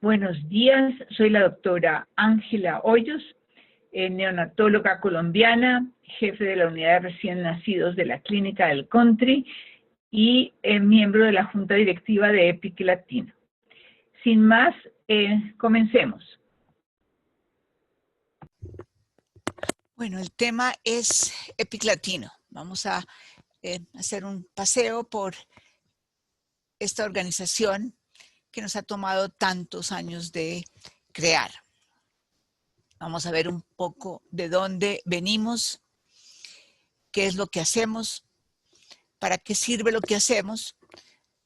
Buenos días, soy la doctora Ángela Hoyos, neonatóloga colombiana, jefe de la unidad de recién nacidos de la Clínica del Country y miembro de la Junta Directiva de EPIC Latino. Sin más, comencemos. Bueno, el tema es EPIC Latino. Vamos a hacer un paseo por esta organización que nos ha tomado tantos años de crear. Vamos a ver un poco de dónde venimos, qué es lo que hacemos, para qué sirve lo que hacemos.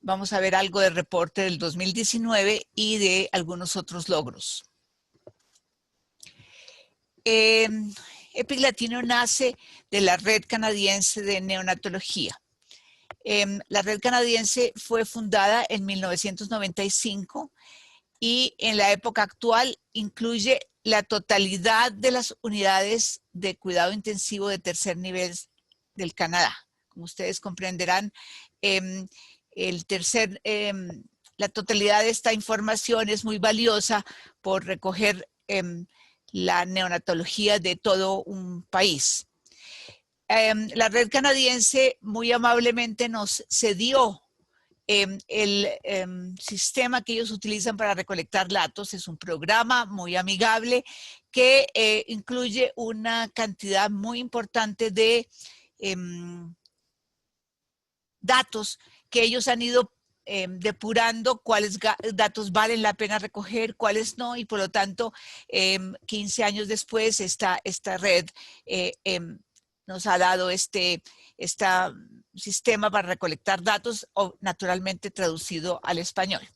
Vamos a ver algo del reporte del 2019 y de algunos otros logros. EPIC Latino nace de la Red Canadiense de Neonatología. La red canadiense fue fundada en 1995 y en la época actual incluye la totalidad de las unidades de cuidado intensivo de tercer nivel del Canadá. Como ustedes comprenderán, la totalidad de esta información es muy valiosa por recoger la neonatología de todo un país. La red canadiense muy amablemente nos cedió el sistema que ellos utilizan para recolectar datos. Es un programa muy amigable que incluye una cantidad muy importante de datos que ellos han ido depurando cuáles datos valen la pena recoger, cuáles no, y por lo tanto 15 años después esta red nos ha dado este sistema para recolectar datos, naturalmente traducido al español.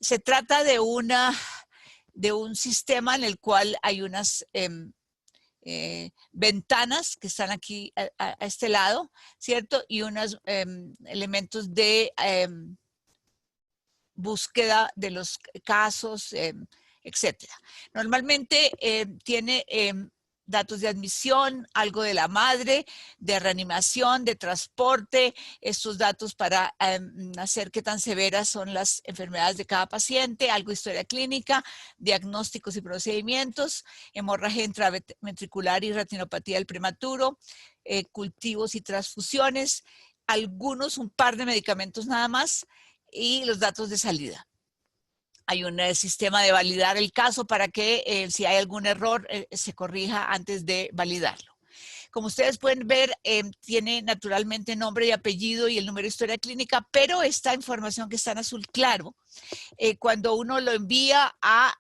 Se trata de un sistema en el cual hay unas ventanas que están aquí a este lado, ¿cierto? Y unos elementos de búsqueda de los casos, etcétera. Normalmente tiene datos de admisión, algo de la madre, de reanimación, de transporte, estos datos para hacer qué tan severas son las enfermedades de cada paciente, algo de historia clínica, diagnósticos y procedimientos, hemorragia intraventricular y retinopatía del prematuro, cultivos y transfusiones, un par de medicamentos nada más, y los datos de salida. Hay un sistema de validar el caso para que si hay algún error se corrija antes de validarlo. Como ustedes pueden ver, tiene naturalmente nombre y apellido y el número de historia clínica, pero esta información que está en azul claro, cuando uno lo envía a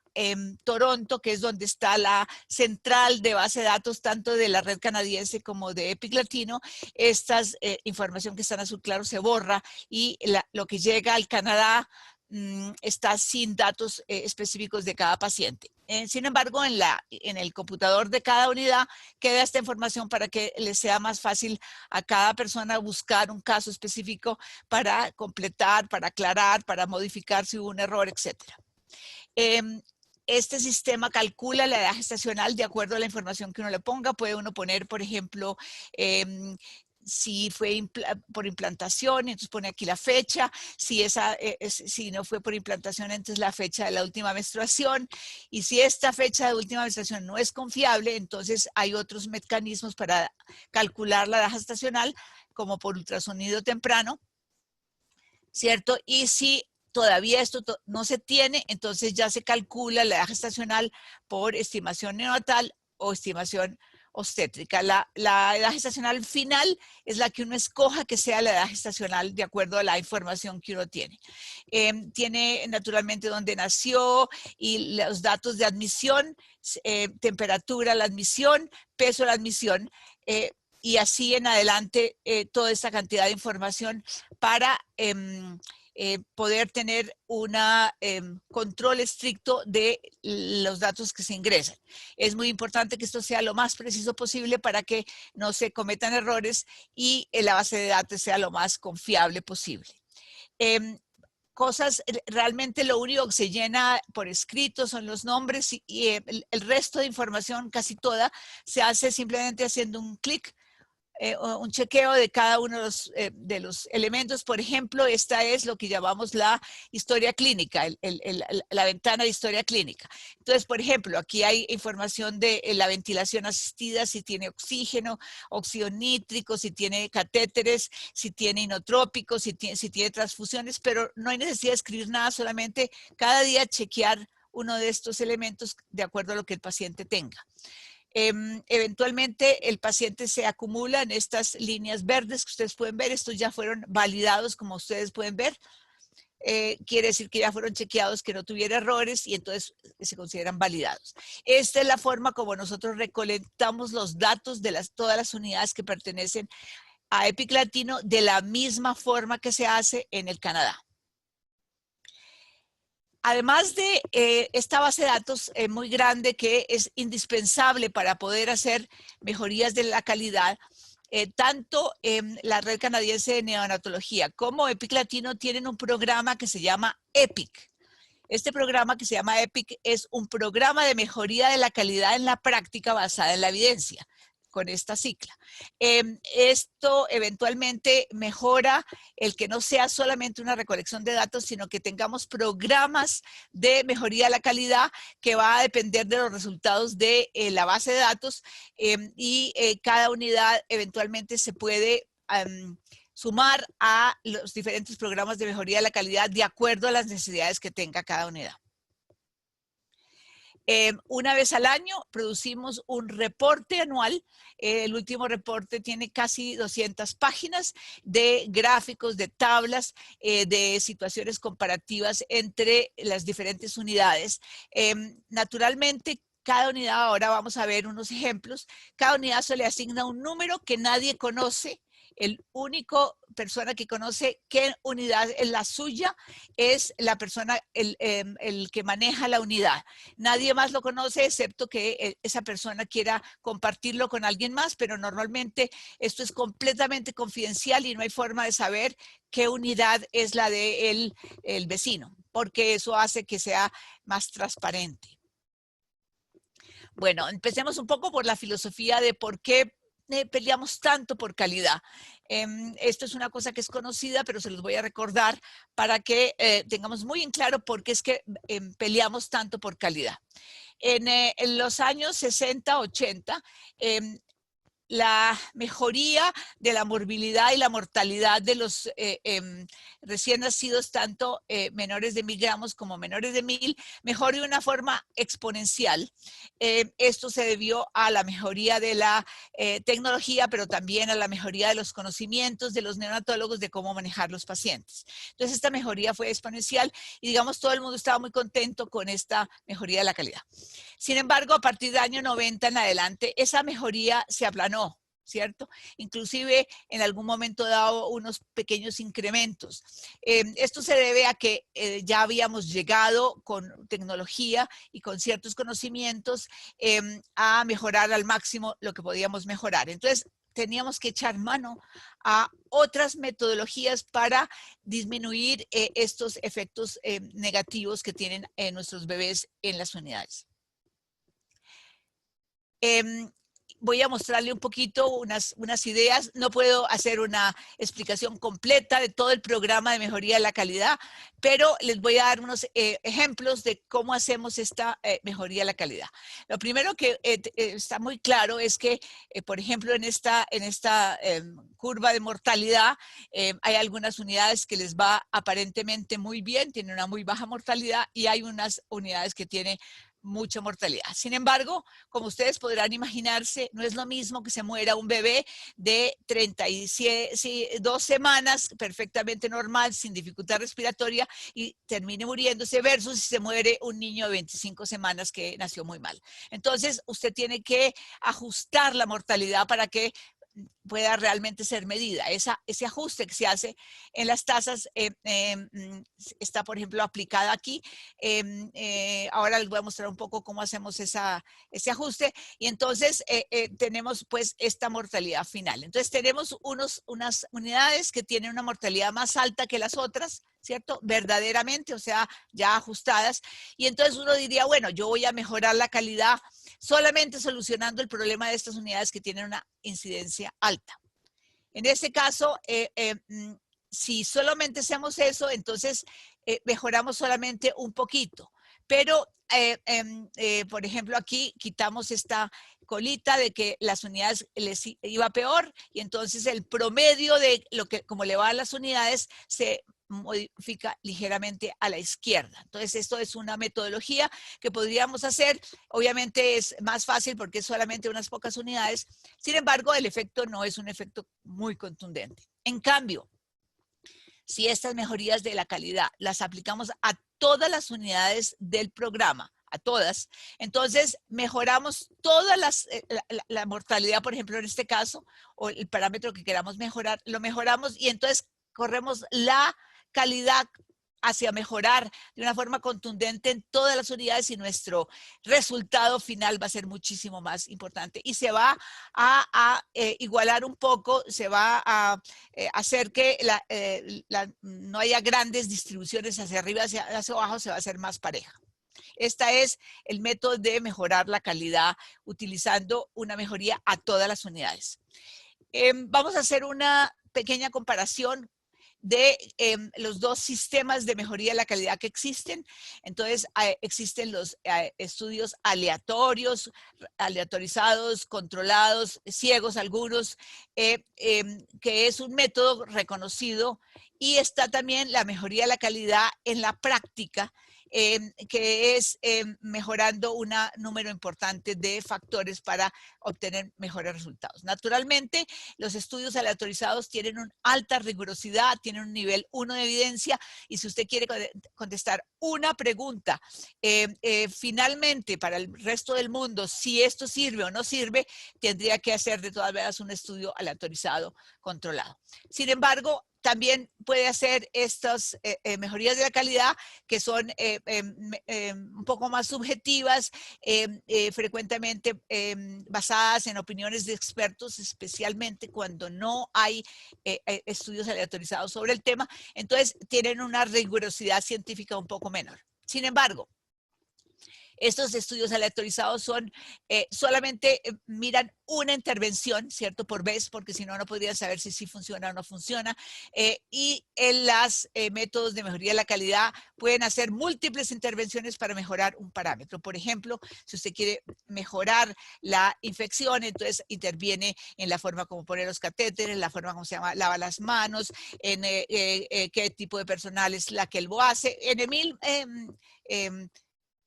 Toronto, que es donde está la central de base de datos tanto de la red canadiense como de EPIC Latino, esta información que está en azul claro se borra y lo que llega al Canadá está sin datos específicos de cada paciente. Sin embargo, en el computador de cada unidad queda esta información para que les sea más fácil a cada persona buscar un caso específico para completar, para aclarar, para modificar si hubo un error, etc. Este sistema calcula la edad gestacional de acuerdo a la información que uno le ponga. Puede uno poner, por ejemplo, si fue por implantación, entonces pone aquí la fecha. Si no fue por implantación, entonces la fecha de la última menstruación. Y si esta fecha de última menstruación no es confiable, entonces hay otros mecanismos para calcular la edad gestacional, como por ultrasonido temprano, ¿cierto? Y si todavía esto no se tiene, entonces ya se calcula la edad gestacional por estimación neonatal o estimación obstétrica. La edad gestacional final es la que uno escoja que sea la edad gestacional de acuerdo a la información que uno tiene. Tiene naturalmente dónde nació y los datos de admisión, temperatura a la admisión, peso a la admisión, y así en adelante toda esta cantidad de información para poder tener un control estricto de los datos que se ingresan. Es muy importante que esto sea lo más preciso posible para que no se cometan errores y la base de datos sea lo más confiable posible. Realmente lo único que se llena por escrito son los nombres y el resto de información, casi toda, se hace simplemente haciendo un clic un chequeo de cada uno de los elementos. Por ejemplo, esta es lo que llamamos la historia clínica, la ventana de historia clínica. Entonces, por ejemplo, aquí hay información de la ventilación asistida, si tiene oxígeno, óxido nítrico, si tiene catéteres, si tiene inotrópicos, si tiene transfusiones, pero no hay necesidad de escribir nada, solamente cada día chequear uno de estos elementos de acuerdo a lo que el paciente tenga. Eventualmente el paciente se acumula en estas líneas verdes que ustedes pueden ver. Estos ya fueron validados, como ustedes pueden ver. Quiere decir que ya fueron chequeados, que no tuviera errores y entonces se consideran validados. Esta es la forma como nosotros recolectamos los datos de todas las unidades que pertenecen a Epic Latino, de la misma forma que se hace en el Canadá. Además de esta base de datos muy grande que es indispensable para poder hacer mejorías de la calidad, tanto la Red Canadiense de Neonatología como Epic Latino tienen un programa que se llama EPIC. Este programa que se llama EPIC es un programa de mejoría de la calidad en la práctica basada en la evidencia, con esta sigla. Esto eventualmente mejora el que no sea solamente una recolección de datos, sino que tengamos programas de mejoría de la calidad que va a depender de los resultados de la base de datos y cada unidad eventualmente se puede sumar a los diferentes programas de mejoría de la calidad de acuerdo a las necesidades que tenga cada unidad. Una vez al año producimos un reporte anual. El último reporte tiene casi 200 páginas de gráficos, de tablas, de situaciones comparativas entre las diferentes unidades. Naturalmente, cada unidad, ahora vamos a ver unos ejemplos, cada unidad se le asigna un número que nadie conoce. El único persona que conoce qué unidad es la suya es la persona, el que maneja la unidad. Nadie más lo conoce excepto que esa persona quiera compartirlo con alguien más, pero normalmente esto es completamente confidencial y no hay forma de saber qué unidad es la de el vecino, porque eso hace que sea más transparente. Bueno, empecemos un poco por la filosofía de por qué peleamos tanto por calidad. Esto es una cosa que es conocida, pero se los voy a recordar para que tengamos muy en claro por qué es que peleamos tanto por calidad. En los años 60, 80, la mejoría de la morbilidad y la mortalidad de los recién nacidos, tanto menores de 1000 gramos como menores de 1000, mejoró de una forma exponencial. Esto se debió a la mejoría de la tecnología, pero también a la mejoría de los conocimientos de los neonatólogos de cómo manejar los pacientes. Entonces, esta mejoría fue exponencial y, digamos, todo el mundo estaba muy contento con esta mejoría de la calidad. Sin embargo, a partir del año 90 en adelante, esa mejoría se aplanó, ¿cierto? Inclusive en algún momento dado unos pequeños incrementos. Esto se debe a que ya habíamos llegado con tecnología y con ciertos conocimientos a mejorar al máximo lo que podíamos mejorar. Entonces, teníamos que echar mano a otras metodologías para disminuir estos efectos negativos que tienen nuestros bebés en las unidades. Voy a mostrarle un poquito unas ideas. No puedo hacer una explicación completa de todo el programa de mejoría de la calidad, pero les voy a dar unos ejemplos de cómo hacemos esta mejoría de la calidad. Lo primero que está muy claro es que, por ejemplo, en esta curva de mortalidad, hay algunas unidades que les va aparentemente muy bien, tienen una muy baja mortalidad, y hay unas unidades que tienen mucha mortalidad. Sin embargo, como ustedes podrán imaginarse, no es lo mismo que se muera un bebé de 32 semanas perfectamente normal, sin dificultad respiratoria, y termine muriéndose, versus si se muere un niño de 25 semanas que nació muy mal. Entonces, usted tiene que ajustar la mortalidad para que pueda realmente ser medida. Ese ajuste que se hace en las tasas está, por ejemplo, aplicada aquí. Ahora les voy a mostrar un poco cómo hacemos ese ajuste. Y entonces tenemos pues esta mortalidad final. Entonces tenemos unas unidades que tienen una mortalidad más alta que las otras, ¿cierto? Verdaderamente, o sea, ya ajustadas. Y entonces uno diría, bueno, yo voy a mejorar la calidad solamente solucionando el problema de estas unidades que tienen una incidencia alta. En este caso, si solamente hacemos eso, entonces mejoramos solamente un poquito. Pero, por ejemplo, aquí quitamos esta colita de que las unidades les iba peor y entonces el promedio de lo que, como le va a las unidades, se modifica ligeramente a la izquierda. Entonces, esto es una metodología que podríamos hacer. Obviamente es más fácil porque es solamente unas pocas unidades. Sin embargo, el efecto no es un efecto muy contundente. En cambio, si estas mejorías de la calidad las aplicamos a todas las unidades del programa, a todas, entonces mejoramos todas la mortalidad, por ejemplo, en este caso, o el parámetro que queramos mejorar, lo mejoramos y entonces corremos la calidad hacia mejorar de una forma contundente en todas las unidades y nuestro resultado final va a ser muchísimo más importante y se va a igualar un poco, se va a hacer que no haya grandes distribuciones hacia arriba, hacia abajo, se va a hacer más pareja. Este es el método de mejorar la calidad utilizando una mejoría a todas las unidades. Vamos a hacer una pequeña comparación de los dos sistemas de mejoría de la calidad que existen. Entonces, existen los estudios aleatorios, aleatorizados, controlados, ciegos algunos, que es un método reconocido, y está también la mejoría de la calidad en la práctica, que es mejorando un número importante de factores para obtener mejores resultados. Naturalmente, los estudios aleatorizados tienen una alta rigurosidad, tienen un nivel 1 de evidencia, y si usted quiere contestar una pregunta finalmente para el resto del mundo, si esto sirve o no sirve, tendría que hacer de todas maneras un estudio aleatorizado controlado. Sin embargo, también puede hacer estas mejorías de la calidad que son un poco más subjetivas, frecuentemente basadas en opiniones de expertos, especialmente cuando no hay estudios aleatorizados sobre el tema. Entonces, tienen una rigurosidad científica un poco menor. Sin embargo, estos estudios aleatorizados son solamente miran una intervención, ¿cierto? Por vez, porque si no, no podrían saber si sí funciona o no funciona. Y en los métodos de mejoría de la calidad pueden hacer múltiples intervenciones para mejorar un parámetro. Por ejemplo, si usted quiere mejorar la infección, entonces interviene en la forma como poner los catéteres, la forma como se llama, lava las manos, en qué tipo de personal es la que lo hace, en mil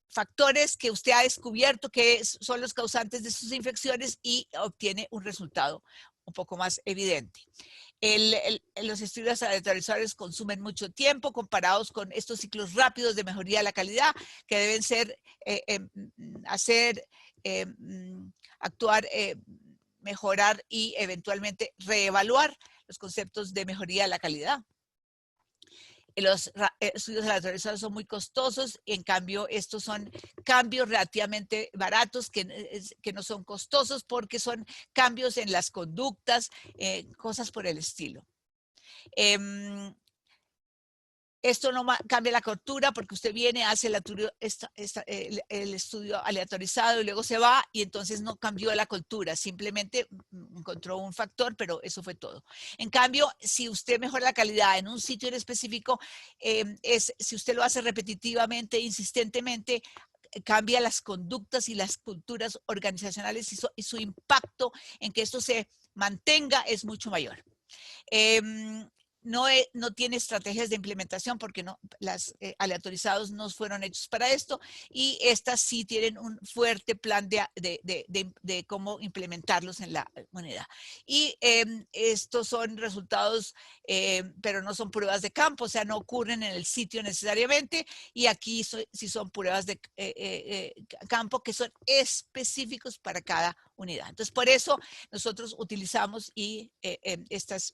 factores que usted ha descubierto que son los causantes de sus infecciones y obtiene un resultado un poco más evidente. Los estudios aleatorizados consumen mucho tiempo comparados con estos ciclos rápidos de mejoría de la calidad que deben ser, actuar, mejorar y eventualmente reevaluar los conceptos de mejoría de la calidad. Los estudios aleatorizados son muy costosos y en cambio estos son cambios relativamente baratos que no son costosos porque son cambios en las conductas, cosas por el estilo. Esto no cambia la cultura porque usted viene, hace el estudio aleatorizado y luego se va y entonces no cambió la cultura, simplemente encontró un factor, pero eso fue todo. En cambio, si usted mejora la calidad en un sitio en específico, si usted lo hace repetitivamente, insistentemente, cambia las conductas y las culturas organizacionales y su impacto en que esto se mantenga es mucho mayor. No tiene estrategias de implementación porque las aleatorizados no fueron hechos para esto y estas sí tienen un fuerte plan de cómo implementarlos en la unidad. Y estos son resultados, pero no son pruebas de campo, o sea, no ocurren en el sitio necesariamente, y aquí sí son pruebas de campo que son específicos para cada unidad. Entonces, por eso nosotros utilizamos estas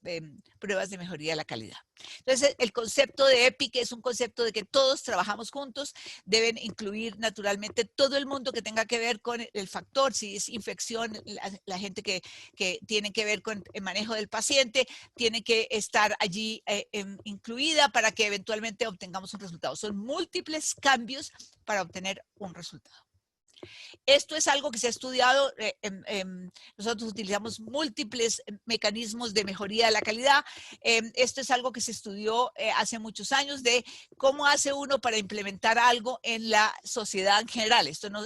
pruebas de mejoría de la calidad. Entonces, el concepto de EPIC es un concepto de que todos trabajamos juntos, deben incluir naturalmente todo el mundo que tenga que ver con el factor, si es infección, la gente que tiene que ver con el manejo del paciente, tiene que estar allí incluida para que eventualmente obtengamos un resultado. Son múltiples cambios para obtener un resultado. Esto es algo que se ha estudiado, nosotros utilizamos múltiples mecanismos de mejoría de la calidad. Esto es algo que se estudió hace muchos años de cómo hace uno para implementar algo en la sociedad en general. Esto no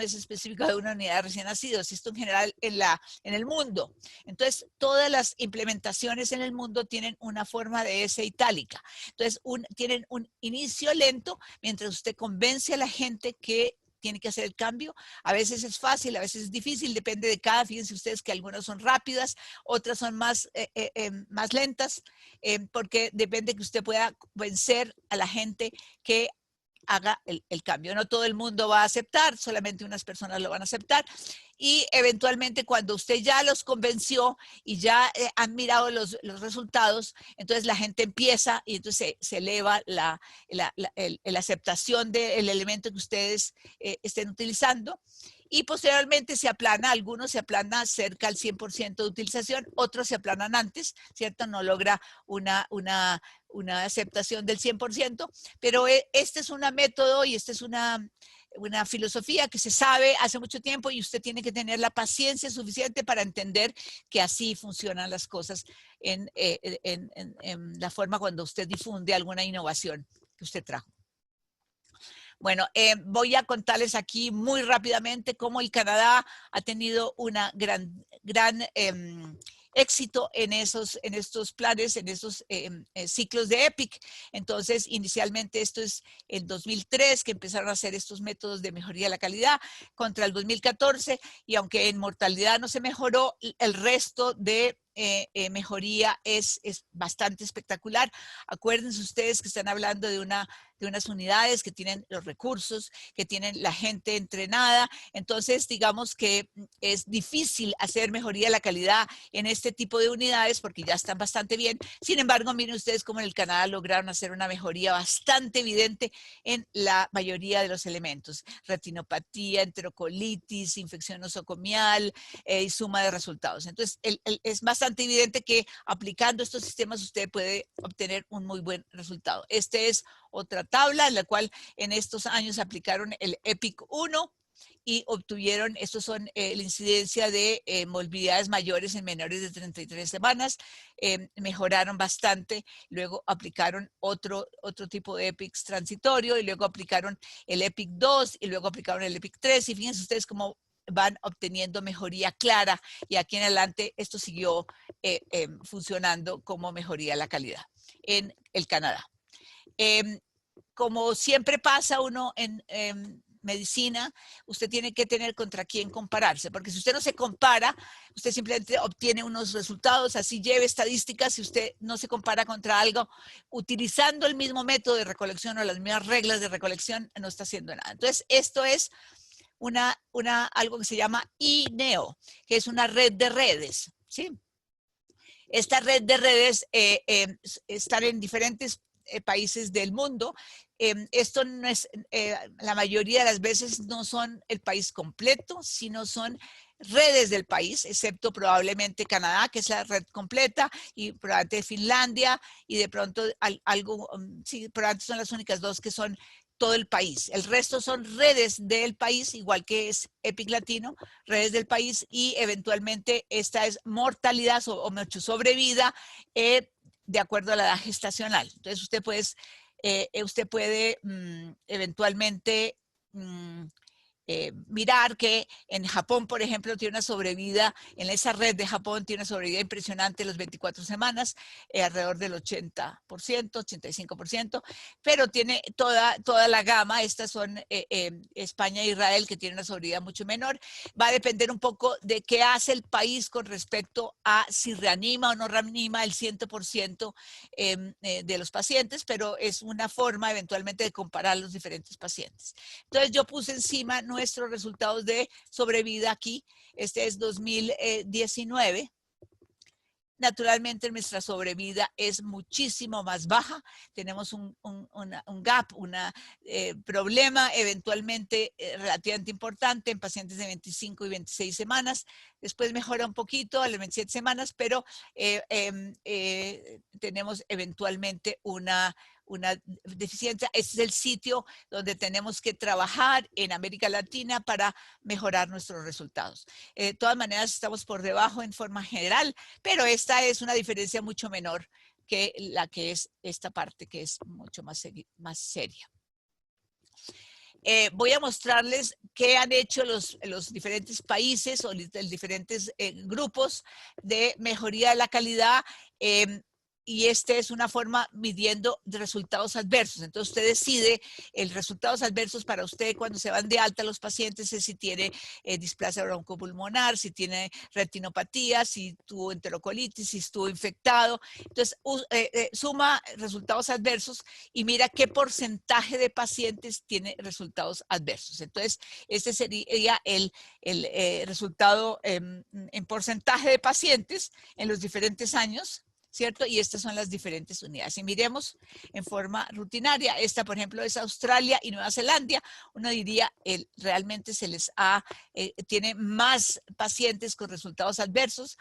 es específico de una unidad de recién nacidos, esto en general en el mundo. Entonces, todas las implementaciones en el mundo tienen una forma de S itálica. Entonces, tienen un inicio lento mientras usted convence a la gente que tiene que hacer el cambio. A veces es fácil, a veces es difícil, depende de cada. Fíjense ustedes que algunas son rápidas, otras son más lentas, porque depende que usted pueda vencer a la gente que haga el cambio. No todo el mundo va a aceptar, solamente unas personas lo van a aceptar. Y eventualmente cuando usted ya los convenció y ya han mirado los resultados, entonces la gente empieza y entonces se eleva la aceptación del elemento que ustedes estén utilizando. Y posteriormente se aplana, algunos se aplana cerca al 100% de utilización, otros se aplanan antes, ¿cierto? No logra una aceptación del 100%, pero este es un método y esta es una filosofía que se sabe hace mucho tiempo y usted tiene que tener la paciencia suficiente para entender que así funcionan las cosas en la forma cuando usted difunde alguna innovación que usted trajo. Bueno, voy a contarles aquí muy rápidamente cómo el Canadá ha tenido una gran éxito en estos planes, en estos ciclos de EPIC. Entonces, inicialmente esto es en 2003 que empezaron a hacer estos métodos de mejoría de la calidad contra el 2014 y aunque en mortalidad no se mejoró, el resto de mejoría es bastante espectacular. Acuérdense ustedes que están hablando de unas unidades que tienen los recursos, que tienen la gente entrenada. Entonces, digamos que es difícil hacer mejoría de la calidad en este tipo de unidades porque ya están bastante bien. Sin embargo, miren ustedes cómo en el Canadá lograron hacer una mejoría bastante evidente en la mayoría de los elementos. Retinopatía, enterocolitis, infección nosocomial y suma de resultados. Entonces, es bastante evidente que aplicando estos sistemas usted puede obtener un muy buen resultado. Este es otra tabla en la cual en estos años aplicaron el EPIC 1 y obtuvieron, estos son la incidencia de morbilidades mayores en menores de 33 semanas, mejoraron bastante, luego aplicaron otro tipo de EPICs transitorio y luego aplicaron el EPIC 2 y luego aplicaron el EPIC 3 y fíjense ustedes cómo van obteniendo mejoría clara y aquí en adelante esto siguió funcionando como mejoría de la calidad en el Canadá. Como siempre pasa uno en medicina, usted tiene que tener contra quién compararse, porque si usted no se compara, usted simplemente obtiene unos resultados, así lleve estadísticas, si usted no se compara contra algo, utilizando el mismo método de recolección o las mismas reglas de recolección, no está haciendo nada. Entonces, esto es algo que se llama INEO, que es una red de redes, ¿sí? Esta red de redes están en diferentes países del mundo. Esto no es, la mayoría de las veces no son el país completo, sino son redes del país, excepto probablemente Canadá, que es la red completa, y probablemente Finlandia, y de pronto sí, probablemente son las únicas dos que son todo el país. El resto son redes del país, igual que es EPIC Latino, redes del país y eventualmente esta es mortalidad o sobrevida de acuerdo a la edad gestacional. Entonces usted puede eventualmente mirar que en Japón, por ejemplo, tiene una sobrevida, en esa red de Japón tiene una sobrevida impresionante en las 24 semanas, alrededor del 80%, 85%, pero tiene toda la gama, estas son España e Israel, que tienen una sobrevida mucho menor. Va a depender un poco de qué hace el país con respecto a si reanima o no reanima el 100% de los pacientes, pero es una forma eventualmente de comparar los diferentes pacientes. Entonces yo puse encima nuestros resultados de sobrevida aquí. Este es 2019. Naturalmente nuestra sobrevida es muchísimo más baja. Tenemos un gap, un problema eventualmente relativamente importante en pacientes de 25 y 26 semanas. Después mejora un poquito a las 27 semanas, pero tenemos eventualmente una una deficiencia. Este es el sitio donde tenemos que trabajar en América Latina para mejorar nuestros resultados. De todas maneras, estamos por debajo en forma general, pero esta es una diferencia mucho menor que la que es esta parte, que es mucho más seria. Voy a mostrarles qué han hecho los diferentes países o los diferentes grupos de mejoría de la calidad. Y esta es una forma midiendo de resultados adversos. Entonces usted decide el resultados adversos para usted cuando se van de alta los pacientes, es si tiene displasia broncopulmonar, si tiene retinopatía, si tuvo enterocolitis, si estuvo infectado. Entonces suma resultados adversos y mira qué porcentaje de pacientes tiene resultados adversos. Entonces este sería el resultado en porcentaje de pacientes en los diferentes años, ¿cierto? Y estas son las diferentes unidades. Y miremos en forma rutinaria. Esta, por ejemplo, es Australia y Nueva Zelanda. Uno diría, realmente se les tiene más pacientes con resultados adversos.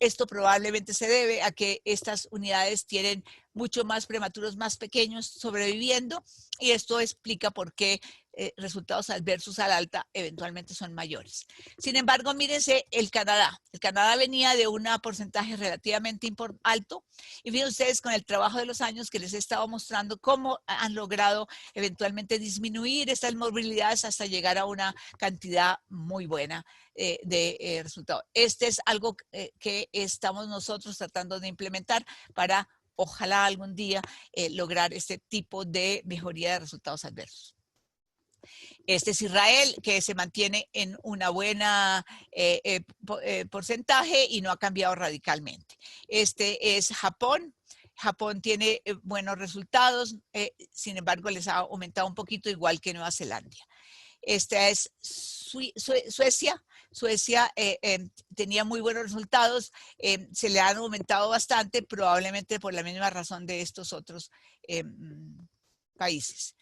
Esto probablemente se debe a que estas unidades tienen mucho más prematuros más pequeños sobreviviendo, y esto explica por qué resultados adversos al alta eventualmente son mayores. Sin embargo, mírense el Canadá. El Canadá venía de un porcentaje relativamente alto, y miren ustedes con el trabajo de los años que les he estado mostrando cómo han logrado eventualmente disminuir estas morbilidades hasta llegar a una cantidad muy buena de resultados. Este es algo que estamos nosotros tratando de implementar para ojalá algún día lograr este tipo de mejoría de resultados adversos. Este es Israel, que se mantiene en una buena porcentaje y no ha cambiado radicalmente. Este es Japón. Japón tiene buenos resultados, sin embargo les ha aumentado un poquito, igual que Nueva Zelanda. Esta es Suecia. Suecia tenía muy buenos resultados, se le han aumentado bastante, probablemente por la misma razón de estos otros países.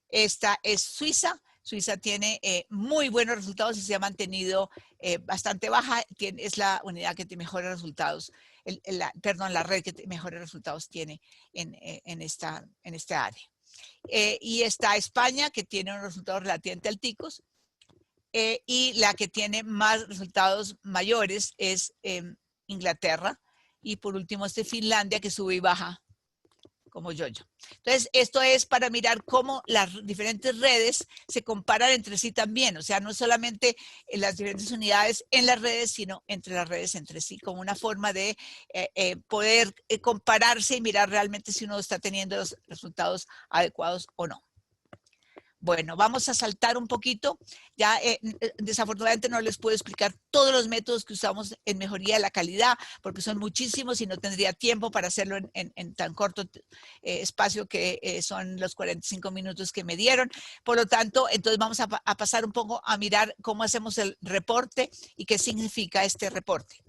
Esta es Suiza. Suiza tiene muy buenos resultados y se ha mantenido bastante baja. Es la unidad que tiene mejores resultados, la red que mejores resultados tiene en esta área. Y está España, que tiene unos resultados relativamente alticos. Y la que tiene más resultados mayores es Inglaterra. Y por último, Finlandia, que sube y baja como yo-yo. Entonces, esto es para mirar cómo las diferentes redes se comparan entre sí también. O sea, no solamente en las diferentes unidades en las redes, sino entre las redes entre sí, como una forma de poder compararse y mirar realmente si uno está teniendo los resultados adecuados o no. Bueno, vamos a saltar un poquito. Ya desafortunadamente no les puedo explicar todos los métodos que usamos en mejoría de la calidad, porque son muchísimos y no tendría tiempo para hacerlo en tan corto espacio que son los 45 minutos que me dieron. Por lo tanto, entonces vamos a pasar un poco a mirar cómo hacemos el reporte y qué significa este reporte.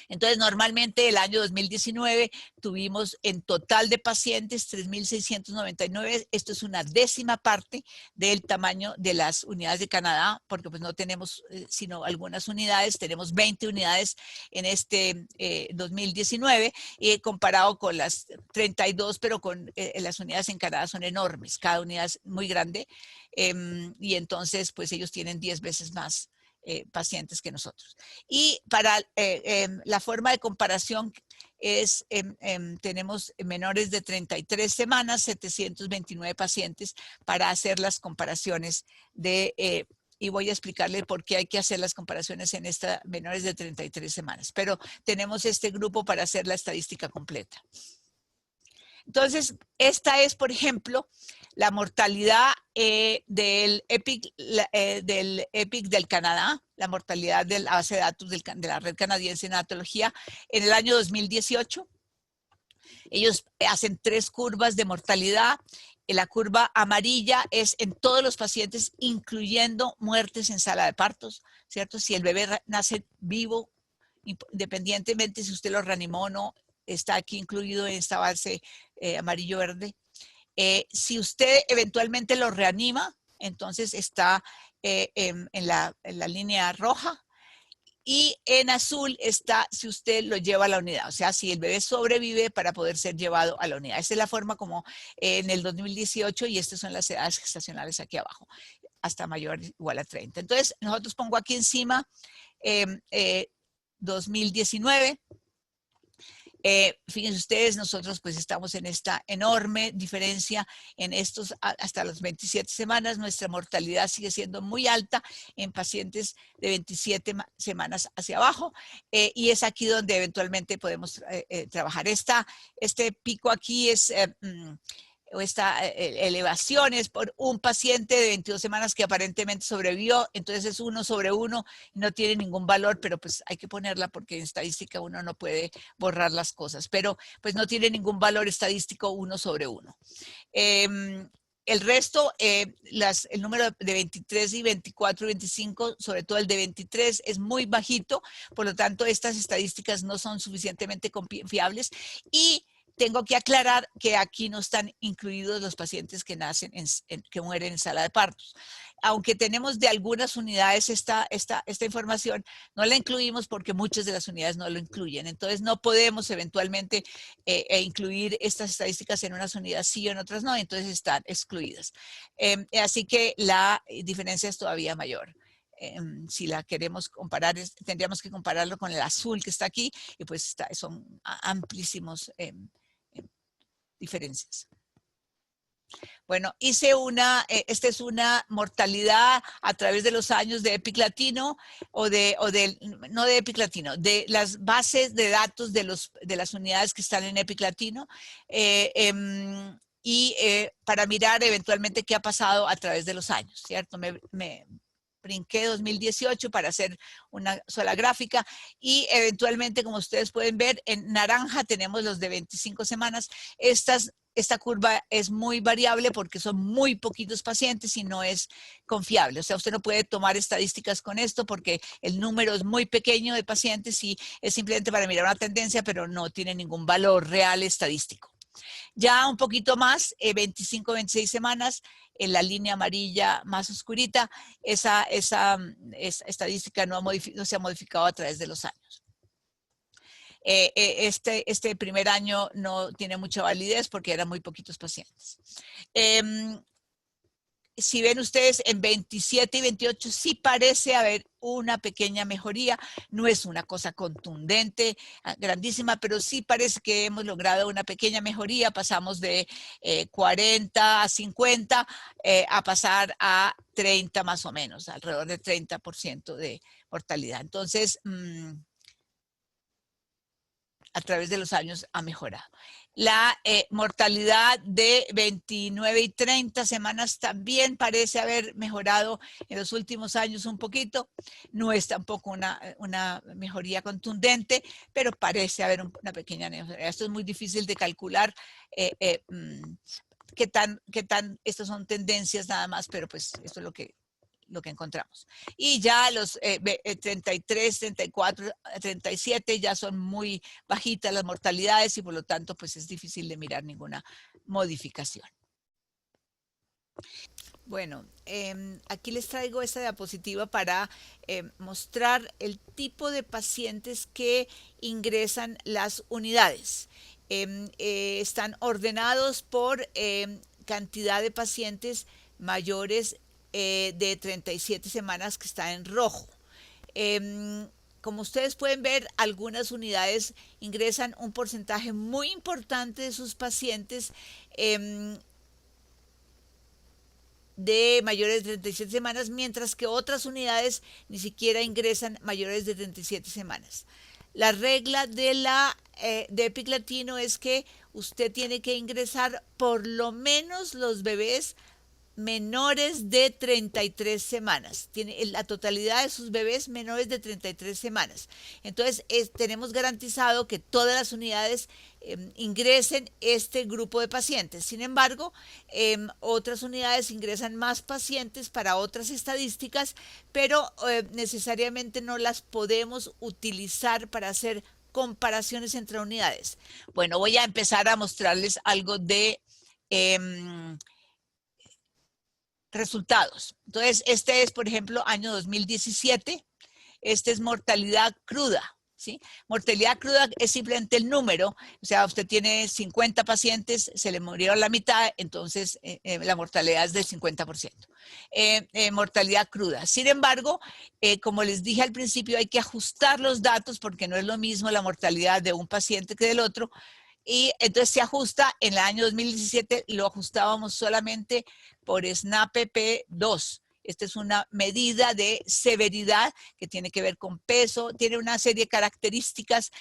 Entonces, normalmente el año 2019 tuvimos en total de pacientes 3,699. Esto es una décima parte del tamaño de las unidades de Canadá, porque pues no tenemos sino algunas unidades. Tenemos 20 unidades en este 2019, comparado con las 32, pero con las unidades en Canadá son enormes. Cada unidad es muy grande, y entonces pues ellos tienen 10 veces más pacientes que nosotros. Y para la forma de comparación es, tenemos menores de 33 semanas, 729 pacientes para hacer las comparaciones de, y voy a explicarle por qué hay que hacer las comparaciones en esta menores de 33 semanas. Pero tenemos este grupo para hacer la estadística completa. Entonces, esta es, por ejemplo, la mortalidad del EPIC del Canadá, la mortalidad de la base de datos de la red canadiense de neonatología en el año 2018. Ellos hacen 3 curvas de mortalidad. La curva amarilla es en todos los pacientes, incluyendo muertes en sala de partos, ¿cierto? Si el bebé nace vivo, independientemente si usted lo reanimó o no, está aquí incluido en esta base amarillo-verde. Si usted eventualmente lo reanima, entonces está en la línea roja. Y en azul está si usted lo lleva a la unidad, o sea, si el bebé sobrevive para poder ser llevado a la unidad. Esa es la forma como en el 2018 y estas son las edades gestacionales aquí abajo, hasta mayor o igual a 30. Entonces, nosotros pongo aquí encima 2019. Fíjense ustedes, nosotros pues estamos en esta enorme diferencia en estos hasta las 27 semanas. Nuestra mortalidad sigue siendo muy alta en pacientes de 27 semanas hacia abajo y es aquí donde eventualmente podemos trabajar. Este pico aquí es o esta elevación es por un paciente de 22 semanas que aparentemente sobrevivió, entonces es 1 sobre 1, no tiene ningún valor, pero pues hay que ponerla porque en estadística uno no puede borrar las cosas, pero pues no tiene ningún valor estadístico 1 sobre 1. El resto, el número de 23 y 24 y 25, sobre todo el de 23, es muy bajito, por lo tanto estas estadísticas no son suficientemente confiables y tengo que aclarar que aquí no están incluidos los pacientes que nacen, que mueren en sala de partos. Aunque tenemos de algunas unidades esta información, no la incluimos porque muchas de las unidades no lo incluyen. Entonces no podemos eventualmente incluir estas estadísticas en unas unidades sí o en otras no, entonces están excluidas. Así que la diferencia es todavía mayor. Si la queremos comparar, tendríamos que compararlo con el azul que está aquí y pues son amplísimos diferencias. Bueno, hice esta es una mortalidad a través de los años de Epic Latino no de Epic Latino, de las bases de datos de las unidades que están en Epic Latino para mirar eventualmente qué ha pasado a través de los años, ¿cierto? Me brinqué 2018 para hacer una sola gráfica y eventualmente, como ustedes pueden ver, en naranja tenemos los de 25 semanas. Esta curva es muy variable porque son muy poquitos pacientes y no es confiable. O sea, usted no puede tomar estadísticas con esto porque el número es muy pequeño de pacientes y es simplemente para mirar una tendencia, pero no tiene ningún valor real estadístico. Ya un poquito más, 25, 26 semanas, en la línea amarilla más oscurita, esa estadística no se ha modificado a través de los años. Este primer año no tiene mucha validez porque eran muy poquitos pacientes. Si ven ustedes en 27 y 28 sí parece haber una pequeña mejoría, no es una cosa contundente, grandísima, pero sí parece que hemos logrado una pequeña mejoría, pasamos de 40 a 50 a pasar a 30 más o menos, alrededor de 30% de mortalidad. Entonces, a través de los años ha mejorado. La mortalidad de 29 y 30 semanas también parece haber mejorado en los últimos años un poquito. No es tampoco una mejoría contundente, pero parece haber una pequeña mejoría. Esto es muy difícil de calcular qué tan, estas son tendencias nada más, pero pues esto es lo que encontramos. Y ya los 33, 34, 37 ya son muy bajitas las mortalidades y por lo tanto pues es difícil de mirar ninguna modificación. Bueno, aquí les traigo esta diapositiva para mostrar el tipo de pacientes que ingresan las unidades. Están ordenados por cantidad de pacientes mayores de 37 semanas que está en rojo. Como ustedes pueden ver, algunas unidades ingresan un porcentaje muy importante de sus pacientes de mayores de 37 semanas, mientras que otras unidades ni siquiera ingresan mayores de 37 semanas. La regla de Epic Latino es que usted tiene que ingresar por lo menos los bebés menores de 33 semanas. Tiene la totalidad de sus bebés menores de 33 semanas. Entonces, tenemos garantizado que todas las unidades ingresen este grupo de pacientes. Sin embargo, otras unidades ingresan más pacientes para otras estadísticas, pero necesariamente no las podemos utilizar para hacer comparaciones entre unidades. Bueno, voy a empezar a mostrarles algo de resultados. Entonces, este es, por ejemplo, año 2017. Este es mortalidad cruda. ¿Sí? Mortalidad cruda es simplemente el número, o sea, usted tiene 50 pacientes, se le murieron la mitad, entonces la mortalidad es del 50%. Mortalidad cruda. Sin embargo, como les dije al principio, hay que ajustar los datos porque no es lo mismo la mortalidad de un paciente que del otro, y entonces se ajusta. En el año 2017 lo ajustábamos solamente por SNAP-P2. Esta es una medida de severidad que tiene que ver con peso, tiene una serie de características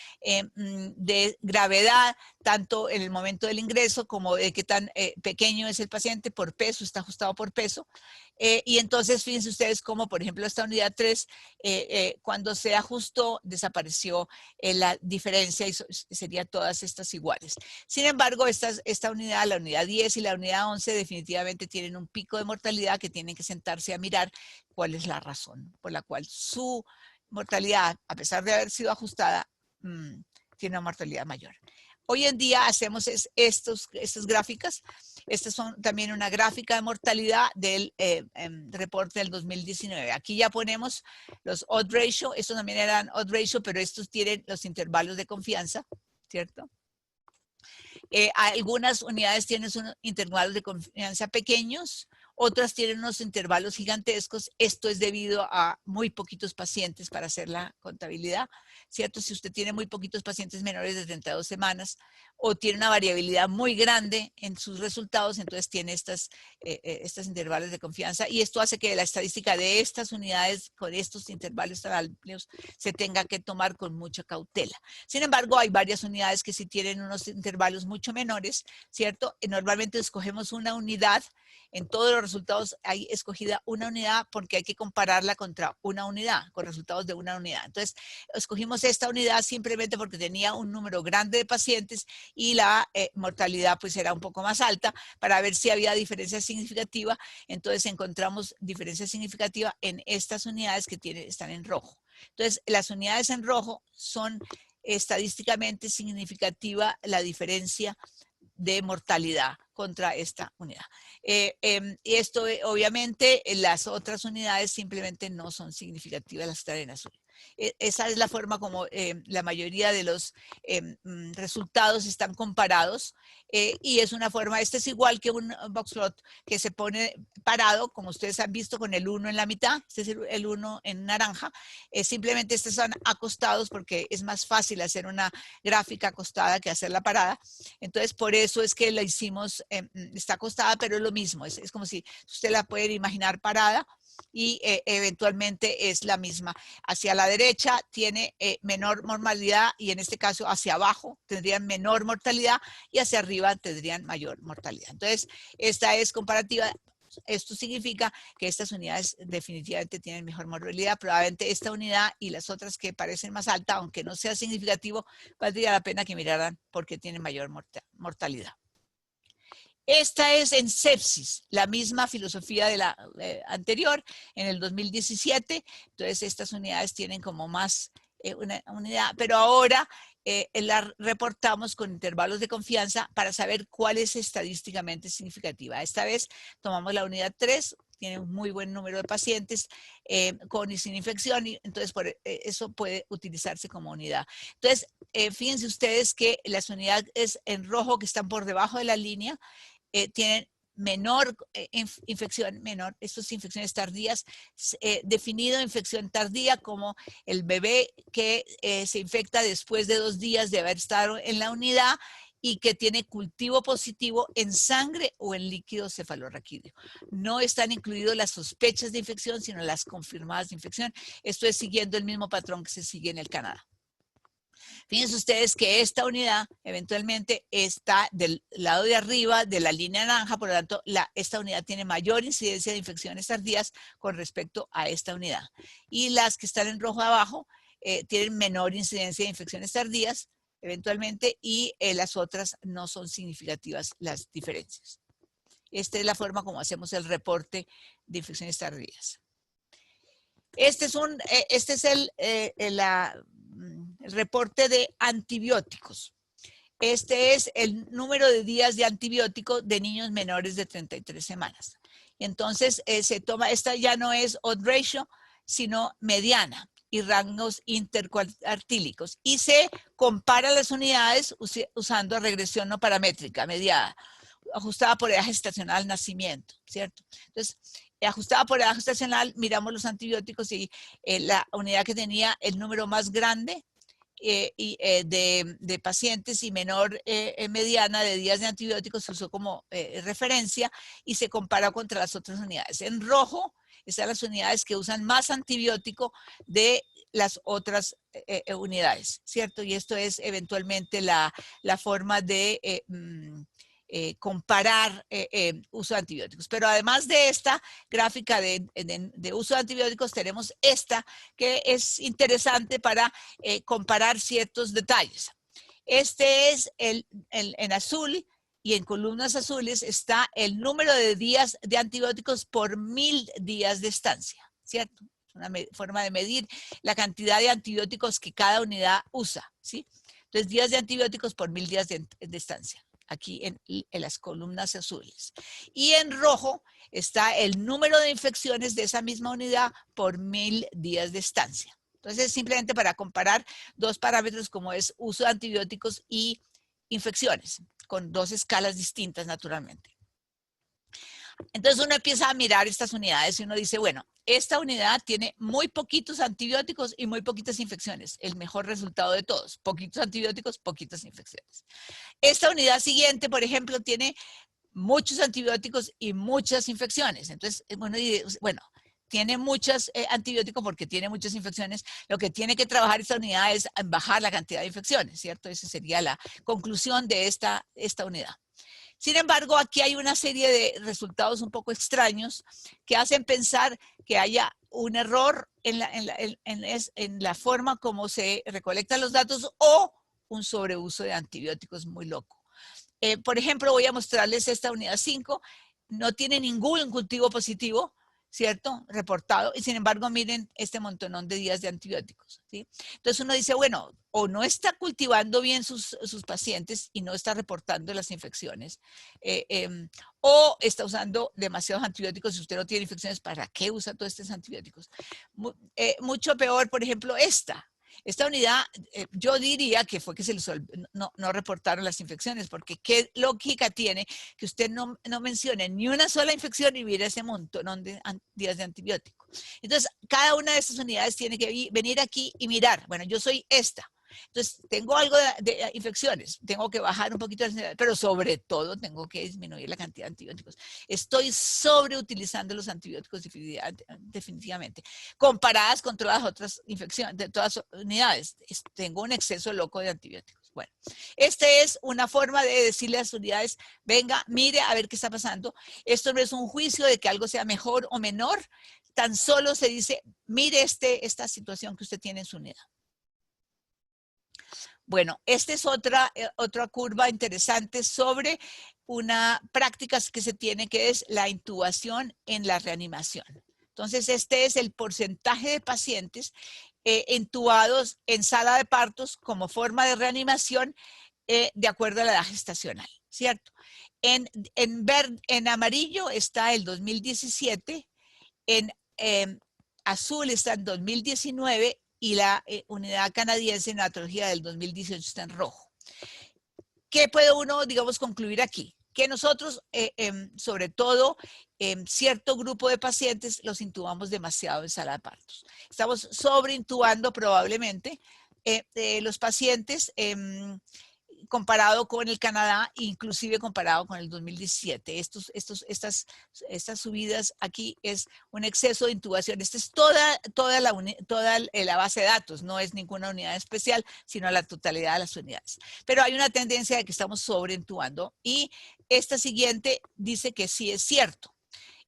de gravedad, tanto en el momento del ingreso como de qué tan pequeño es el paciente por peso, está ajustado por peso. Y entonces fíjense ustedes cómo, por ejemplo, esta unidad 3, cuando se ajustó, desapareció la diferencia y serían todas estas iguales. Sin embargo, esta unidad, la unidad 10 y la unidad 11, definitivamente tienen un pico de mortalidad que tienen que sentarse a mirar cuál es la razón por la cual su mortalidad, a pesar de haber sido ajustada, tiene una mortalidad mayor. Hoy en día hacemos estas gráficas. Estas son también una gráfica de mortalidad del reporte del 2019. Aquí ya ponemos los odds ratio. Estos también eran odds ratio, pero estos tienen los intervalos de confianza, ¿cierto? Algunas unidades tienen unos intervalos de confianza pequeños, otras tienen unos intervalos gigantescos. Esto es debido a muy poquitos pacientes para hacer la contabilidad, ¿cierto? Si usted tiene muy poquitos pacientes menores de 32 semanas o tiene una variabilidad muy grande en sus resultados, entonces tiene estos intervalos de confianza, y esto hace que la estadística de estas unidades con estos intervalos tan amplios se tenga que tomar con mucha cautela. Sin embargo, hay varias unidades que sí tienen unos intervalos mucho menores, ¿cierto? Normalmente escogemos una unidad. En todos los resultados hay escogida una unidad porque hay que compararla contra una unidad, con resultados de una unidad. Entonces, escogimos esta unidad simplemente porque tenía un número grande de pacientes y la mortalidad pues era un poco más alta, para ver si había diferencia significativa. Entonces, encontramos diferencia significativa en estas unidades que están en rojo. Entonces, las unidades en rojo son estadísticamente significativa la diferencia de mortalidad contra esta unidad. Y esto, obviamente, las otras unidades simplemente no son significativas, las que están en azul. Esa es la forma como la mayoría de los resultados están comparados, y es una forma. Este es igual que un box plot que se pone parado, como ustedes han visto, con el 1 en la mitad. Este es el 1 en naranja. Simplemente estos son acostados porque es más fácil hacer una gráfica acostada que hacerla parada. Entonces, por eso es que la hicimos, está acostada, pero es lo mismo. Es como si usted la puede imaginar parada, y eventualmente es la misma. Hacia la derecha tiene menor mortalidad, y en este caso hacia abajo tendrían menor mortalidad y hacia arriba tendrían mayor mortalidad. Entonces, esta es comparativa. Esto significa que estas unidades definitivamente tienen mejor mortalidad. Probablemente esta unidad y las otras que parecen más alta, aunque no sea significativo, valdría la pena que miraran porque tienen mayor mortalidad. Esta es en sepsis, la misma filosofía de la anterior, en el 2017. Entonces, estas unidades tienen como más una unidad, pero ahora la reportamos con intervalos de confianza para saber cuál es estadísticamente significativa. Esta vez tomamos la unidad 3, tiene un muy buen número de pacientes con y sin infección, y entonces eso puede utilizarse como unidad. Entonces, fíjense ustedes que las unidades en rojo que están por debajo de la línea tienen menor infección, estas infecciones tardías, definido infección tardía como el bebé que se infecta después de 2 días de haber estado en la unidad y que tiene cultivo positivo en sangre o en líquido cefalorraquídeo. No están incluidos las sospechas de infección, sino las confirmadas de infección. Esto es siguiendo el mismo patrón que se sigue en el Canadá. Fíjense ustedes que esta unidad eventualmente está del lado de arriba de la línea naranja, por lo tanto, esta unidad tiene mayor incidencia de infecciones tardías con respecto a esta unidad. Y las que están en rojo abajo tienen menor incidencia de infecciones tardías eventualmente, y las otras no son significativas las diferencias. Esta es la forma como hacemos el reporte de infecciones tardías. Este es el reporte de antibióticos. Este es el número de días de antibiótico de niños menores de 33 semanas. Entonces, se toma, esta ya no es odds ratio, sino mediana. y rangos intercuartílicos. Y se compara las unidades usando regresión no paramétrica mediada, ajustada por edad gestacional al nacimiento, ¿cierto? Entonces, ajustada por edad gestacional, miramos los antibióticos y la unidad que tenía el número más grande de pacientes y menor mediana de días de antibióticos se usó como referencia y se comparó contra las otras unidades. En rojo están las unidades que usan más antibiótico de las otras unidades, ¿cierto? Y esto es eventualmente la forma de comparar uso de antibióticos. Pero además de esta gráfica de uso de antibióticos, tenemos esta que es interesante para comparar ciertos detalles. Este es en azul y en columnas azules está el número de días de antibióticos por 1000 días de estancia, ¿cierto? Es una forma de medir la cantidad de antibióticos que cada unidad usa, ¿sí? Entonces, días de antibióticos por 1000 días de estancia, aquí en las columnas azules. Y en rojo está el número de infecciones de esa misma unidad por 1000 días de estancia. Entonces, simplemente para comparar dos parámetros como es uso de antibióticos y infecciones, con dos escalas distintas naturalmente. Entonces uno empieza a mirar estas unidades y uno dice, bueno, esta unidad tiene muy poquitos antibióticos y muy poquitas infecciones. El mejor resultado de todos. Poquitos antibióticos, poquitas infecciones. Esta unidad siguiente, por ejemplo, tiene muchos antibióticos y muchas infecciones. Entonces, bueno, tiene muchos antibióticos porque tiene muchas infecciones. Lo que tiene que trabajar esta unidad es bajar la cantidad de infecciones, ¿cierto? Esa sería la conclusión de esta unidad. Sin embargo, aquí hay una serie de resultados un poco extraños que hacen pensar que haya un error en la forma como se recolectan los datos o un sobreuso de antibióticos muy loco. Por ejemplo, voy a mostrarles esta unidad 5. No tiene ningún cultivo positivo, ¿cierto? Reportado. Y sin embargo, miren este montonón de días de antibióticos, ¿sí? Entonces uno dice, bueno, o no está cultivando bien sus pacientes y no está reportando las infecciones, o está usando demasiados antibióticos. Si usted no tiene infecciones, ¿para qué usa todos estos antibióticos? Mucho peor, por ejemplo, esta unidad, yo diría que fue que no reportaron las infecciones, porque qué lógica tiene que usted no mencione ni una sola infección y mire ese montón de días de antibiótico. Entonces, cada una de estas unidades tiene que venir aquí y mirar, bueno, yo soy esta. Entonces, tengo algo de infecciones, tengo que bajar un poquito, pero sobre todo tengo que disminuir la cantidad de antibióticos. Estoy sobreutilizando los antibióticos definitivamente, comparadas con todas las otras infecciones, de todas las unidades. Tengo un exceso loco de antibióticos. Bueno, esta es una forma de decirle a las unidades, venga, mire a ver qué está pasando. Esto no es un juicio de que algo sea mejor o menor, tan solo se dice, mire esta situación que usted tiene en su unidad. Bueno, esta es otra curva interesante sobre una práctica que se tiene, que es la intubación en la reanimación. Entonces, este es el porcentaje de pacientes intubados en sala de partos como forma de reanimación de acuerdo a la edad gestacional, ¿cierto? En amarillo está el 2017, en azul está en 2019 y la unidad canadiense en neonatología del 2018 está en rojo. ¿Qué puede uno, digamos, concluir aquí? Que nosotros, sobre todo, cierto grupo de pacientes los intubamos demasiado en sala de partos. Estamos sobreintubando probablemente los pacientes comparado con el Canadá, inclusive comparado con el 2017. Estas subidas aquí es un exceso de intubación. Esta es toda la base de datos, no es ninguna unidad especial, sino la totalidad de las unidades. Pero hay una tendencia de que estamos sobreintubando y esta siguiente dice que sí es cierto.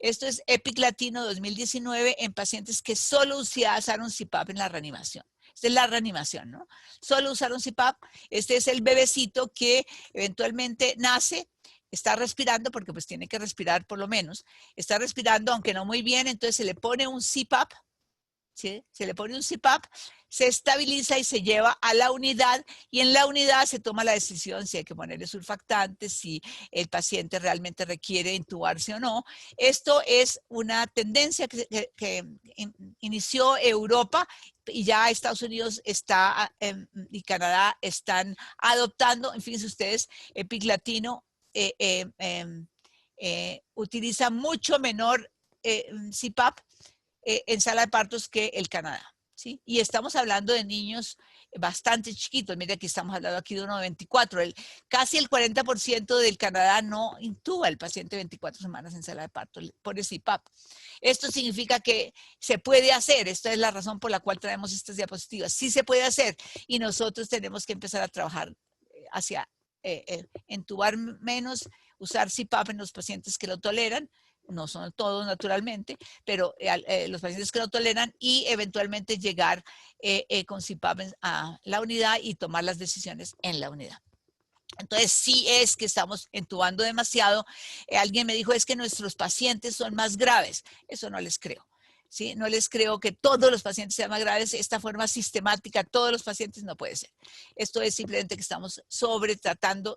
Esto es EPIC Latino 2019 en pacientes que solo usaron CPAP en la reanimación. Esta es la reanimación, ¿no? Solo usaron CPAP. Este es el bebecito que eventualmente nace, está respirando, porque pues tiene que respirar por lo menos. Está respirando, aunque no muy bien, entonces se le pone un CPAP ¿sí? Se le pone un CPAP, se estabiliza y se lleva a la unidad, y en la unidad se toma la decisión si hay que ponerle surfactantes, si el paciente realmente requiere intubarse o no. Esto es una tendencia que inició Europa, y ya Estados Unidos está y Canadá están adoptando. En fin, si ustedes, EPIC Latino utiliza mucho menor CPAP en sala de partos que el Canadá, ¿sí? Y estamos hablando de niños bastante chiquitos. Mira, aquí estamos hablando aquí de uno de 24. Casi el 40% del Canadá no intuba al paciente 24 semanas en sala de parto, pone CPAP. Esto significa que se puede hacer. Esta es la razón por la cual traemos estas diapositivas. Sí se puede hacer, y nosotros tenemos que empezar a trabajar hacia entubar menos, usar CPAP en los pacientes que lo toleran. No son todos naturalmente, pero los pacientes que lo toleran, y eventualmente llegar con CPAP a la unidad y tomar las decisiones en la unidad. Entonces, sí es que estamos entubando demasiado. Alguien me dijo, es que nuestros pacientes son más graves. Eso no les creo. ¿Sí? No les creo que todos los pacientes sean más graves. Esta forma sistemática, todos los pacientes, no puede ser. Esto es simplemente que estamos sobreentubando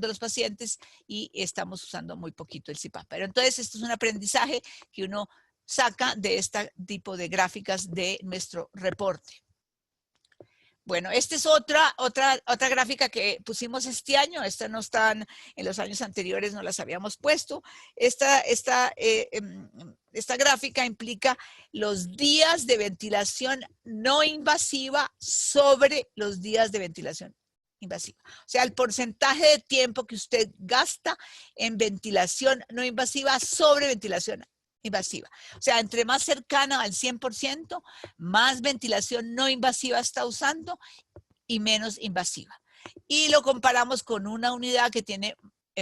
a los pacientes y estamos usando muy poquito el CPAP. Pero entonces esto es un aprendizaje que uno saca de este tipo de gráficas de nuestro reporte. Bueno, esta es otra gráfica que pusimos este año. Esta no están en los años anteriores, no las habíamos puesto. Esta gráfica implica los días de ventilación no invasiva sobre los días de ventilación invasiva. O sea, el porcentaje de tiempo que usted gasta en ventilación no invasiva sobre ventilación invasiva. O sea, entre más cercana al 100%, más ventilación no invasiva está usando y menos invasiva. Y lo comparamos con una unidad que tiene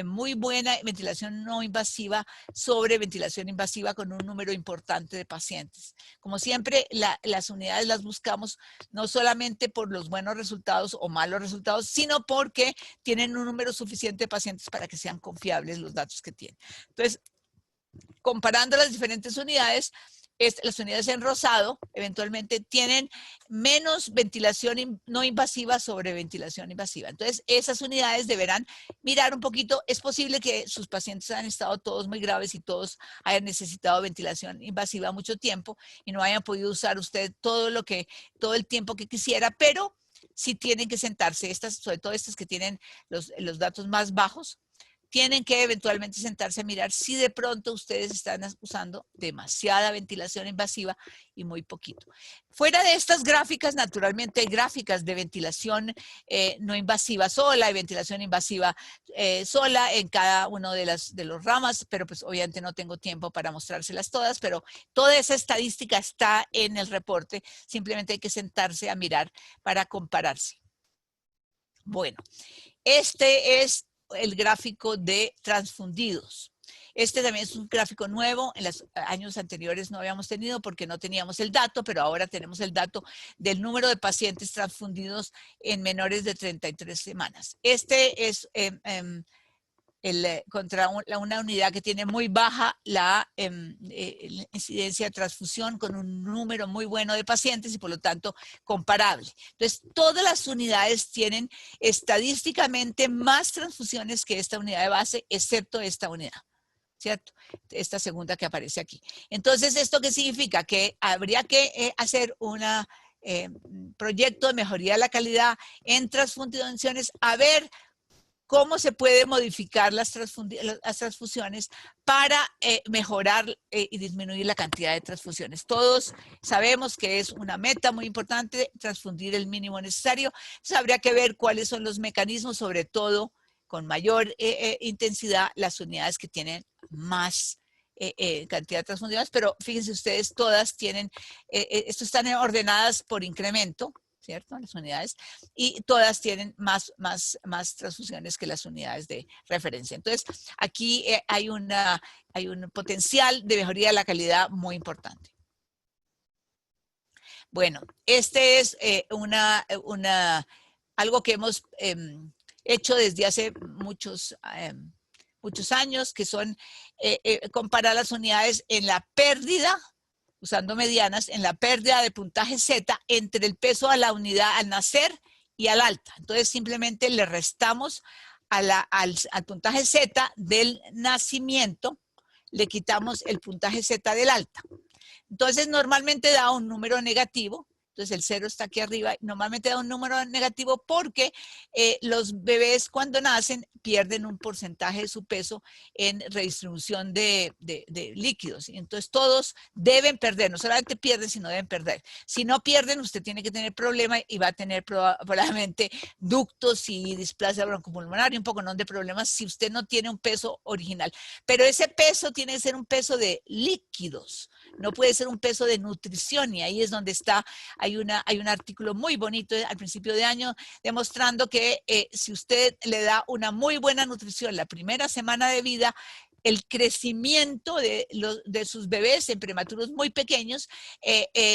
muy buena ventilación no invasiva sobre ventilación invasiva, con un número importante de pacientes. Como siempre, las unidades las buscamos no solamente por los buenos resultados o malos resultados, sino porque tienen un número suficiente de pacientes para que sean confiables los datos que tienen. Entonces, comparando las diferentes unidades, las unidades en rosado eventualmente tienen menos ventilación no invasiva sobre ventilación invasiva. Entonces, esas unidades deberán mirar un poquito. Es posible que sus pacientes hayan estado todos muy graves y todos hayan necesitado ventilación invasiva mucho tiempo y no hayan podido usar usted todo el tiempo que quisiera, pero sí tienen que sentarse, sobre todo estas que tienen los datos más bajos, tienen que eventualmente sentarse a mirar si de pronto ustedes están usando demasiada ventilación invasiva y muy poquito. Fuera de estas gráficas, naturalmente hay gráficas de ventilación no invasiva sola y ventilación invasiva sola en cada uno de los ramas, pero pues obviamente no tengo tiempo para mostrárselas todas, pero toda esa estadística está en el reporte. Simplemente hay que sentarse a mirar para compararse. Bueno, este es el gráfico de transfundidos. Este también es un gráfico nuevo. En los años anteriores no habíamos tenido porque no teníamos el dato, pero ahora tenemos el dato del número de pacientes transfundidos en menores de 33 semanas. Este es contra una unidad que tiene muy baja la incidencia de transfusión, con un número muy bueno de pacientes y por lo tanto comparable. Entonces, todas las unidades tienen estadísticamente más transfusiones que esta unidad de base, excepto esta unidad, ¿cierto? Esta segunda que aparece aquí. Entonces, ¿esto qué significa? Que habría que hacer un proyecto de mejoría de la calidad en transfusiones, a ver cómo se puede modificar las transfusiones para mejorar y disminuir la cantidad de transfusiones. Todos sabemos que es una meta muy importante transfundir el mínimo necesario. Entonces, habría que ver cuáles son los mecanismos, sobre todo con mayor intensidad, las unidades que tienen más cantidad de transfusiones, pero fíjense ustedes, todas tienen, esto están ordenadas por incremento, ¿cierto? Las unidades, y todas tienen más transfusiones que las unidades de referencia. Entonces, aquí hay un potencial de mejoría de la calidad muy importante. Bueno, este es algo que hemos hecho desde hace muchos años, que son comparar las unidades en la pérdida usando medianas, en la pérdida de puntaje Z entre el peso a la unidad al nacer y al alta. Entonces simplemente le restamos al puntaje Z del nacimiento, le quitamos el puntaje Z del alta. Entonces normalmente da un número negativo. Entonces el 0 está aquí arriba, normalmente da un número negativo porque los bebés cuando nacen pierden un porcentaje de su peso en redistribución de líquidos. Entonces todos deben perder, no solamente pierden, sino deben perder. Si no pierden, usted tiene que tener problema y va a tener probablemente ductos y displasia broncopulmonar y un poco de problemas si usted no tiene un peso original. Pero ese peso tiene que ser un peso de líquidos, no puede ser un peso de nutrición, y ahí es donde está. Hay un artículo muy bonito al principio de año demostrando que si usted le da una muy buena nutrición la primera semana de vida, el crecimiento de sus bebés en prematuros muy pequeños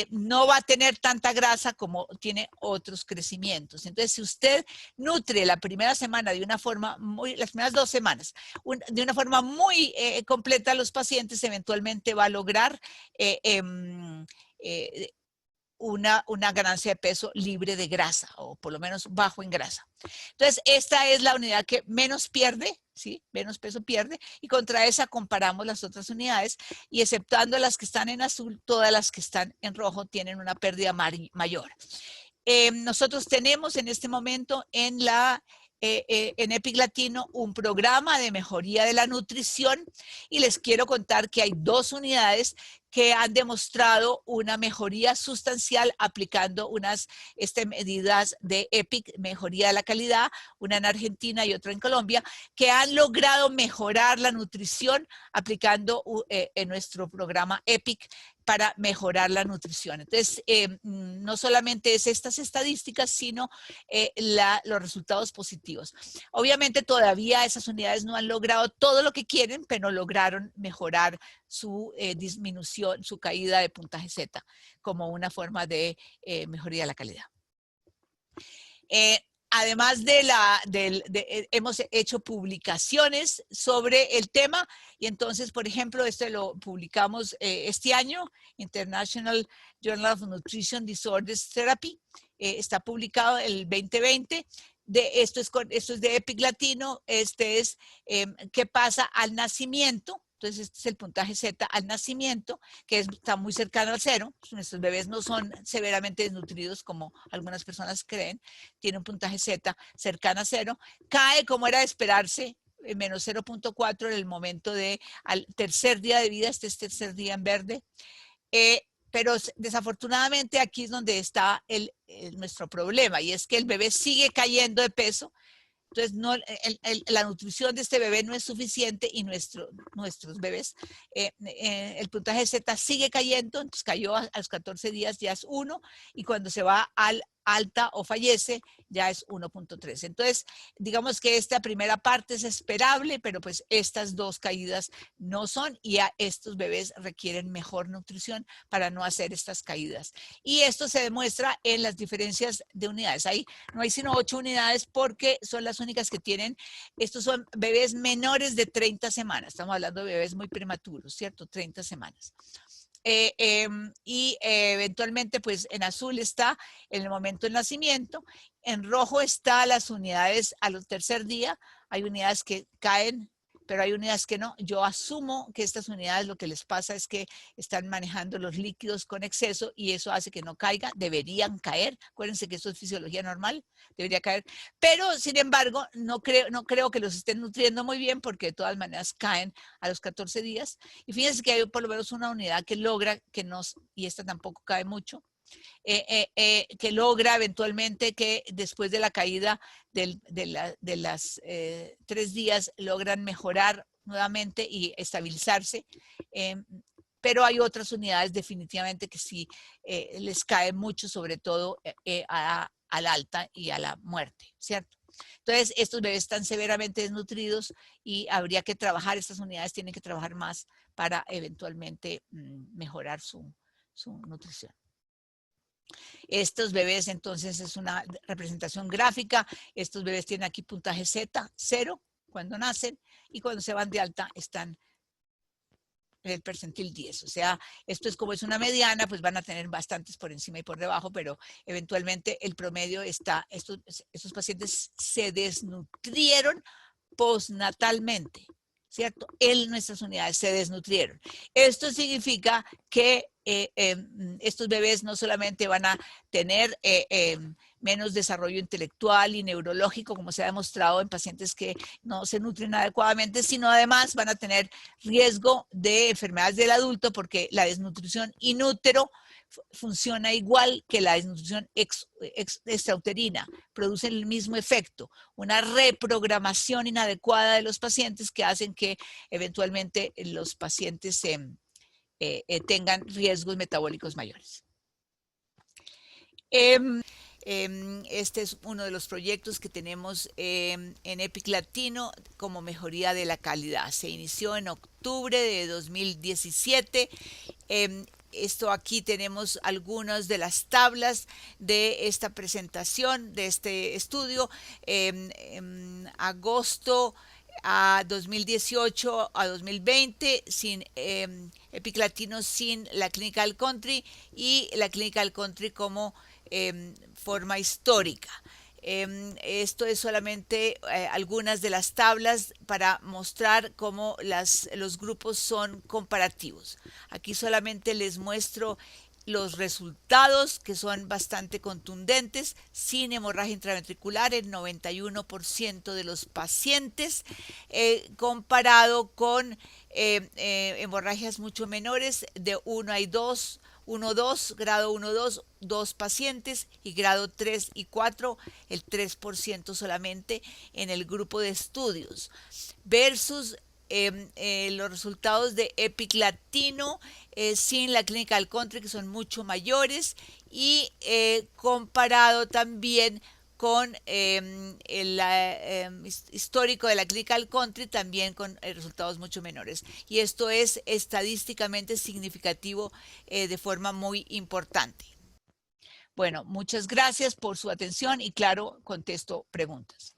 no va a tener tanta grasa como tiene otros crecimientos. Entonces, si usted nutre la primera semana de una forma las primeras 2 semanas, de una forma muy completa a los pacientes, eventualmente va a lograr una ganancia de peso libre de grasa, o por lo menos bajo en grasa. Entonces, esta es la unidad que menos pierde, ¿sí? Menos peso pierde, y contra esa comparamos las otras unidades, y exceptuando las que están en azul, todas las que están en rojo tienen una pérdida mayor. Nosotros tenemos en este momento en EPIC Latino un programa de mejoría de la nutrición, y les quiero contar que hay 2 unidades que han demostrado una mejoría sustancial aplicando unas medidas de EPIC, mejoría de la calidad, una en Argentina y otra en Colombia, que han logrado mejorar la nutrición aplicando en nuestro programa EPIC para mejorar la nutrición. Entonces, no solamente es estas estadísticas, sino los resultados positivos. Obviamente todavía esas unidades no han logrado todo lo que quieren, pero lograron mejorar su disminución, su caída de puntaje Z como una forma de mejoría de la calidad. Además hemos hecho publicaciones sobre el tema, y entonces, por ejemplo, este lo publicamos este año, International Journal of Nutrition Disorders Therapy, está publicado el 2020. Esto es de EPIC Latino, este es qué pasa al nacimiento. Entonces, este es el puntaje Z al nacimiento, que está muy cercano al 0. Nuestros bebés no son severamente desnutridos como algunas personas creen. Tiene un puntaje Z cercano a 0. Cae como era de esperarse, menos 0.4 en el momento al tercer día de vida. Este es tercer día en verde. Pero desafortunadamente aquí es donde está nuestro problema, y es que el bebé sigue cayendo de peso. Entonces, la nutrición de este bebé no es suficiente, y nuestros bebés, el puntaje Z sigue cayendo. Entonces cayó a los 14 días, ya es 1, y cuando se va al alta o fallece, ya es 1.3. Entonces, digamos que esta primera parte es esperable, pero pues estas 2 caídas no son, y a estos bebés requieren mejor nutrición para no hacer estas caídas. Y esto se demuestra en las diferencias de unidades. Ahí no hay sino 8 unidades porque son las únicas que tienen. Estos son bebés menores de 30 semanas. Estamos hablando de bebés muy prematuros, ¿cierto? 30 semanas. Eventualmente, pues en azul está en el momento del nacimiento, en rojo está las unidades al tercer día. Hay unidades que caen, pero hay unidades que no. Yo asumo que estas unidades lo que les pasa es que están manejando los líquidos con exceso, y eso hace que no caigan. Deberían caer. Acuérdense que esto es fisiología normal, debería caer. Pero, sin embargo, no creo que los estén nutriendo muy bien, porque de todas maneras caen a los 14 días. Y fíjense que hay por lo menos una unidad que logra que y esta tampoco cae mucho, que logra eventualmente que después de la caída de las 3 días logran mejorar nuevamente y estabilizarse. Pero hay otras unidades definitivamente que sí les cae mucho, sobre todo al alta y a la muerte, ¿cierto? Entonces, estos bebés están severamente desnutridos, y habría que trabajar, estas unidades tienen que trabajar más para eventualmente mejorar su nutrición. Estos bebés, entonces, es una representación gráfica. Estos bebés tienen aquí puntaje Z, 0, cuando nacen, y cuando se van de alta están el percentil 10. O sea, esto es como es una mediana, pues van a tener bastantes por encima y por debajo, pero eventualmente el promedio está, estos pacientes se desnutrieron postnatalmente, ¿cierto? En nuestras unidades se desnutrieron. Esto significa que estos bebés no solamente van a tener menos desarrollo intelectual y neurológico, como se ha demostrado en pacientes que no se nutren adecuadamente, sino además van a tener riesgo de enfermedades del adulto porque la desnutrición in útero funciona igual que la desnutrición extrauterina, producen el mismo efecto, una reprogramación inadecuada de los pacientes que hacen que eventualmente los pacientes tengan riesgos metabólicos mayores. Este es uno de los proyectos que tenemos en EPIC Latino como mejoría de la calidad. Se inició en octubre de 2017. Esto aquí tenemos algunas de las tablas de esta presentación, de este estudio. Agosto a 2018 a 2020 sin EPIC Latino sin la Clinical Country y la Clinical Country como forma histórica. Esto es solamente algunas de las tablas para mostrar cómo los grupos son comparativos. Aquí solamente les muestro los resultados que son bastante contundentes. Sin hemorragia intraventricular en 91% de los pacientes, comparado con hemorragias mucho menores de 1 y 2, 1-2, grado 1-2, 2 pacientes, y grado 3 y 4, el 3% solamente en el grupo de estudios, versus los resultados de EPIC Latino sin la Clinical Country, que son mucho mayores, y comparado también con el histórico de la Clinical Country, también con resultados mucho menores. Y esto es estadísticamente significativo de forma muy importante. Bueno, muchas gracias por su atención y claro, contesto preguntas.